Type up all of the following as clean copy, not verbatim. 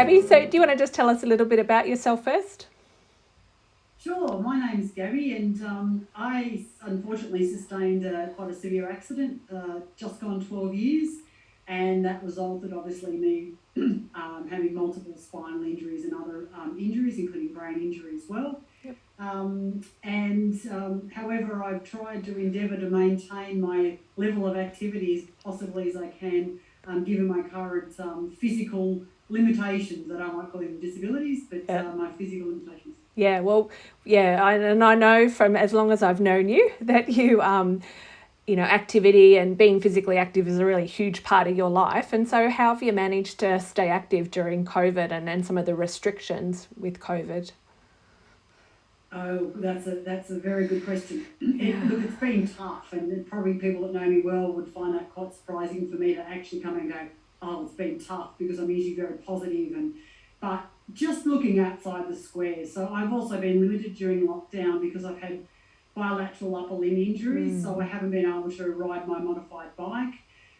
Gabby. So do you want to just tell us a little bit about yourself first? Sure, my name's Gabby, and I unfortunately sustained quite a severe accident, just gone 12 years, and that resulted obviously me having multiple spinal injuries and other injuries, including brain injury as well. Yep. However, I've tried to endeavour to maintain my level of activity as possibly as I can, given my current physical limitations. I don't like calling them disabilities, but my physical limitations. Yeah, well, yeah, I know from as long as I've known you that activity and being physically active is a really huge part of your life. And so how have you managed to stay active during COVID and some of the restrictions with COVID? Oh, that's a very good question. Look, it's been tough, and probably people that know me well would find that quite surprising for me to actually come and go, oh, it's been tough, because I'm usually very positive, but just looking outside the square. So I've also been limited during lockdown because I've had bilateral upper limb injuries, so I haven't been able to ride my modified bike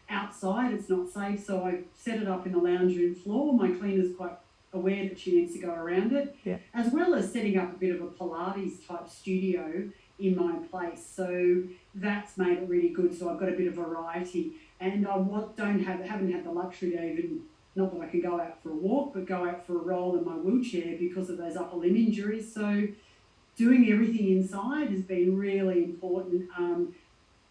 outside. It's not safe, so I set it up in the lounge room floor. My cleaner's quite aware that she needs to go around it, as well as setting up a bit of a Pilates type studio in my place. So that's made it really good. So I've got a bit of variety, and I haven't had the luxury to even, not that I can go out for a walk, but go out for a roll in my wheelchair because of those upper limb injuries. So doing everything inside has been really important.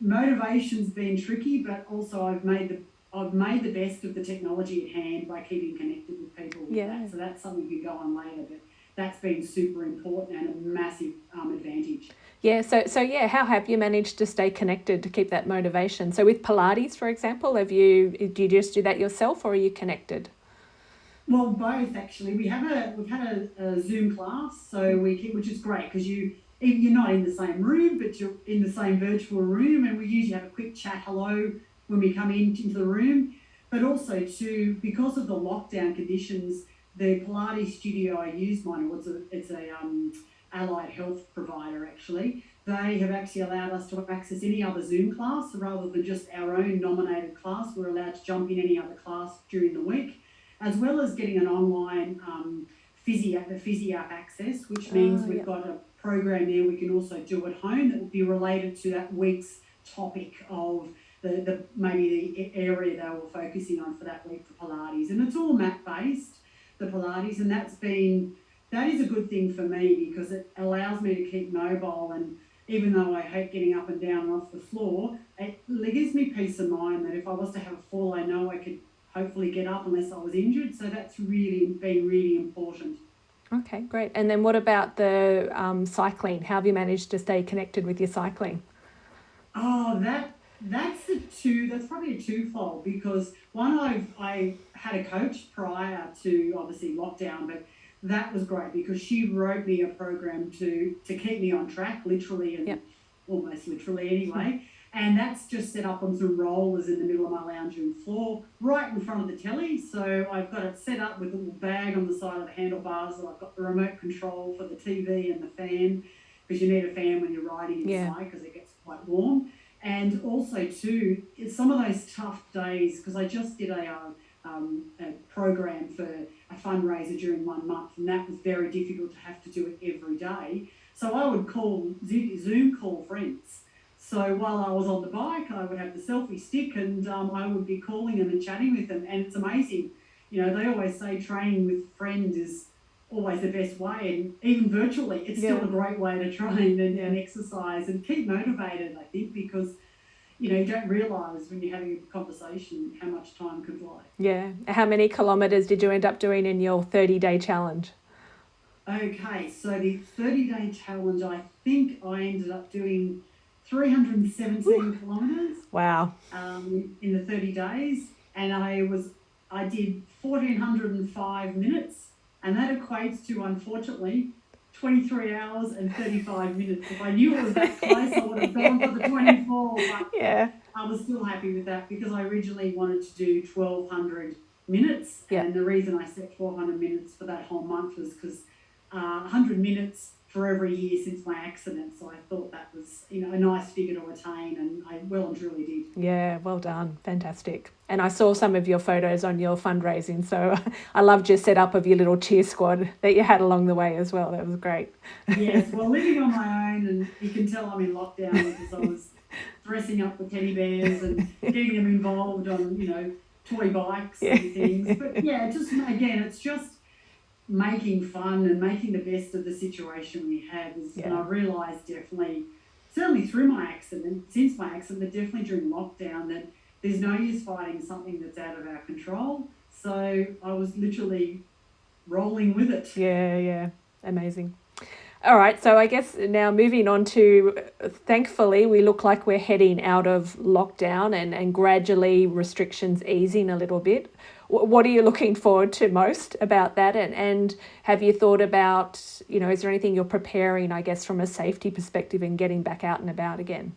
Motivation's been tricky, but also I've made the best of the technology at hand by keeping connected with people with that. So that's something we can go on later, but that's been super important and a massive advantage. Yeah, so how have you managed to stay connected to keep that motivation? So with Pilates, for example, do you just do that yourself, or are you connected? Well, both actually. We've had a Zoom class, which is great because you're not in the same room, but you're in the same virtual room, and we usually have a quick chat hello when we come into the room. But also too, because of the lockdown conditions, the Pilates studio I use, it's a allied health provider actually. They have actually allowed us to access any other Zoom class rather than just our own nominated class. We're allowed to jump in any other class during the week, as well as getting an online physio access, which means we've got a program there we can also do at home that will be related to that week's topic of maybe the area they were focusing on for that week for Pilates. And it's all mat based, the Pilates, and that is a good thing for me because it allows me to keep mobile. And even though I hate getting up and down and off the floor, it gives me peace of mind that if I was to have a fall, I know I could hopefully get up unless I was injured. So that's really been really important. Okay, great. And then what about the cycling? How have you managed to stay connected with your cycling? Oh, that's probably a twofold, because one, I had a coach prior to obviously lockdown, but that was great because she wrote me a program to keep me on track, literally and almost literally anyway. And that's just set up on some rollers in the middle of my lounge room floor, right in front of the telly. So I've got it set up with a little bag on the side of the handlebars, and I've got the remote control for the TV and the fan, because you need a fan when you're riding inside because it gets quite warm. And also too, some of those tough days, because I just did a program for a fundraiser during 1 month, and that was very difficult to have to do it every day. So I would Zoom call friends. So while I was on the bike, I would have the selfie stick, and I would be calling them and chatting with them. And it's amazing. They always say training with friends is always the best way, and even virtually, it's still a great way to train and exercise and keep motivated, I think, because you don't realise when you're having a conversation how much time can fly. Yeah. How many kilometres did you end up doing in your 30-day challenge? Okay, so the 30-day challenge, I think I ended up doing 317 kilometres. Wow. In the 30 days, and I did 1,405 minutes, and that equates to, unfortunately, 23 hours and 35 minutes. If I knew it was that close, I would have gone for the 24, but I was still happy with that because I originally wanted to do 1,200 minutes, and the reason I set 1,200 minutes for that whole month was because 100 minutes for every year since my accident. So I thought that was, a nice figure to attain, and I well and truly did. Yeah, well done. Fantastic. And I saw some of your photos on your fundraising, so I loved your setup of your little cheer squad that you had along the way as well. That was great. Yes, well, living on my own, and you can tell I'm in lockdown because I was dressing up the teddy bears and getting them involved on, toy bikes and things. But yeah, just again, it's just making fun and making the best of the situation we have. And I realised definitely, certainly through my accident, since my accident, but definitely during lockdown, that there's no use fighting something that's out of our control. So I was literally rolling with it. Yeah, amazing. All right, so I guess now moving on to, thankfully, we look like we're heading out of lockdown and gradually restrictions easing a little bit. What are you looking forward to most about that? And have you thought about, is there anything you're preparing, I guess, from a safety perspective and getting back out and about again?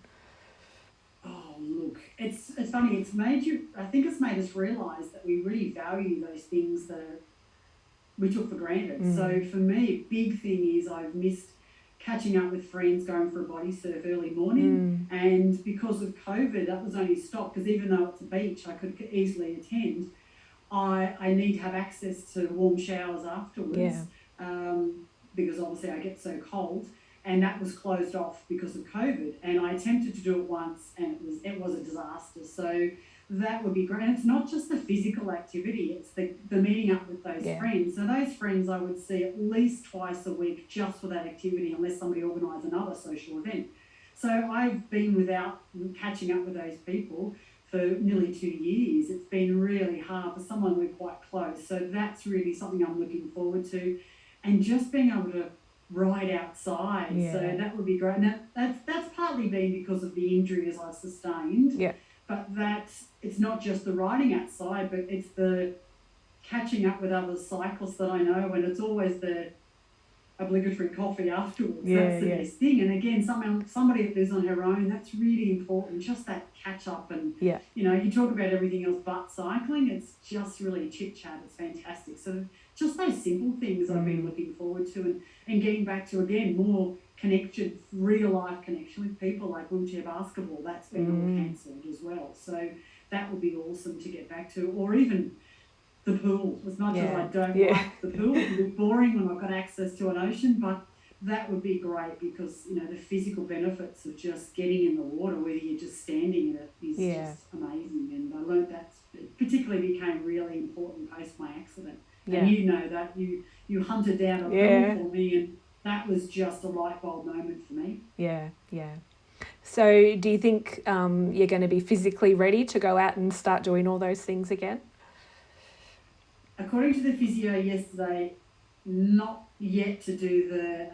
Oh, look, it's funny. I think it's made us realise that we really value those things that we took for granted. So for me, big thing is I've missed catching up with friends, going for a body surf early morning. And because of COVID, that was only stopped, because even though it's a beach, I could easily attend. I need to have access to warm showers afterwards, because obviously I get so cold, and that was closed off because of COVID. And I attempted to do it once, and it was a disaster. So that would be great. And it's not just the physical activity, it's the meeting up with those friends. So those friends I would see at least twice a week just for that activity, unless somebody organised another social event. So I've been without catching up with those people for nearly 2 years. It's been really hard for someone we're quite close. So that's really something I'm looking forward to. And just being able to ride outside. So that would be great. And that's partly been because of the injuries I've sustained. Yeah. But it's not just the riding outside, but it's the catching up with other cyclists that I know, and it's always the obligatory coffee afterwards. That's the best thing. And again, somebody that lives on her own, that's really important. Just that catch up, and you talk about everything else but cycling. It's just really chit chat. It's fantastic. So just those simple things I've been looking forward to, and getting back to again more connection, real life connection with people, like wheelchair basketball. That's been all cancelled as well. So that would be awesome to get back to, or even the pool. As much as I don't like the pool, it's a bit boring when I've got access to an ocean, but that would be great, because the physical benefits of just getting in the water, whether you're just standing in it, is just amazing. And I learned that it particularly became really important post my accident. And you know that you hunted down a pool for me, and that was just a light bulb moment for me. Yeah. So do you think you're going to be physically ready to go out and start doing all those things again? According to the physio yesterday, not yet to do the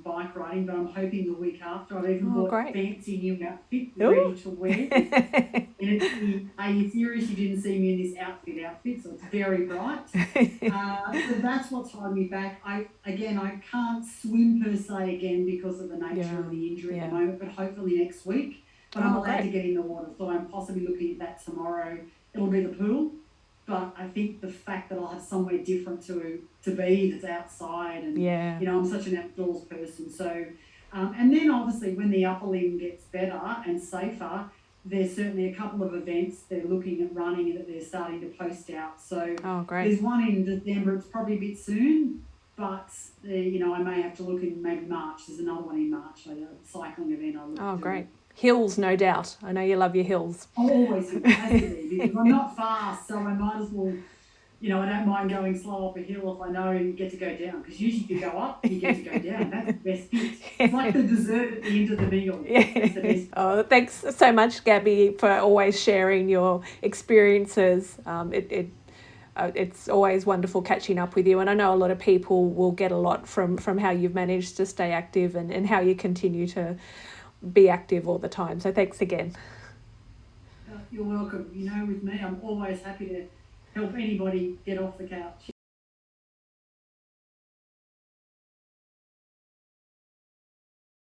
bike riding, but I'm hoping the week after. I've even bought a fancy new outfit ready to wear. Are you serious? You didn't see me in this outfit, so it's very bright. So that's what's holding me back. I can't swim per se again because of the nature of the injury at the moment, but hopefully next week. But I'm allowed to get in the water, so I'm possibly looking at that tomorrow. It'll be the pool. But I think the fact that I'll have somewhere different to be that's outside, and I'm such an outdoors person. So, and then obviously when the upper limb gets better and safer, there's certainly a couple of events they're looking at running that they're starting to post out. So there's one in December. It's probably a bit soon, but I may have to look in maybe March. There's another one in March, a cycling event I look at. Oh, great. Hills, no doubt. I know you love your hills. Always, it has to be, because I'm not fast, so I might as well, I don't mind going slow up a hill if I know you get to go down, because usually if you go up, you get to go down. That's the best bit. It's like the dessert at the end of the meal. That's the best. Oh, thanks so much, Gabby, for always sharing your experiences. It's always wonderful catching up with you, and I know a lot of people will get a lot from how you've managed to stay active and how you continue to be active all the time. So thanks again. You're welcome. With me, I'm always happy to help anybody get off the couch.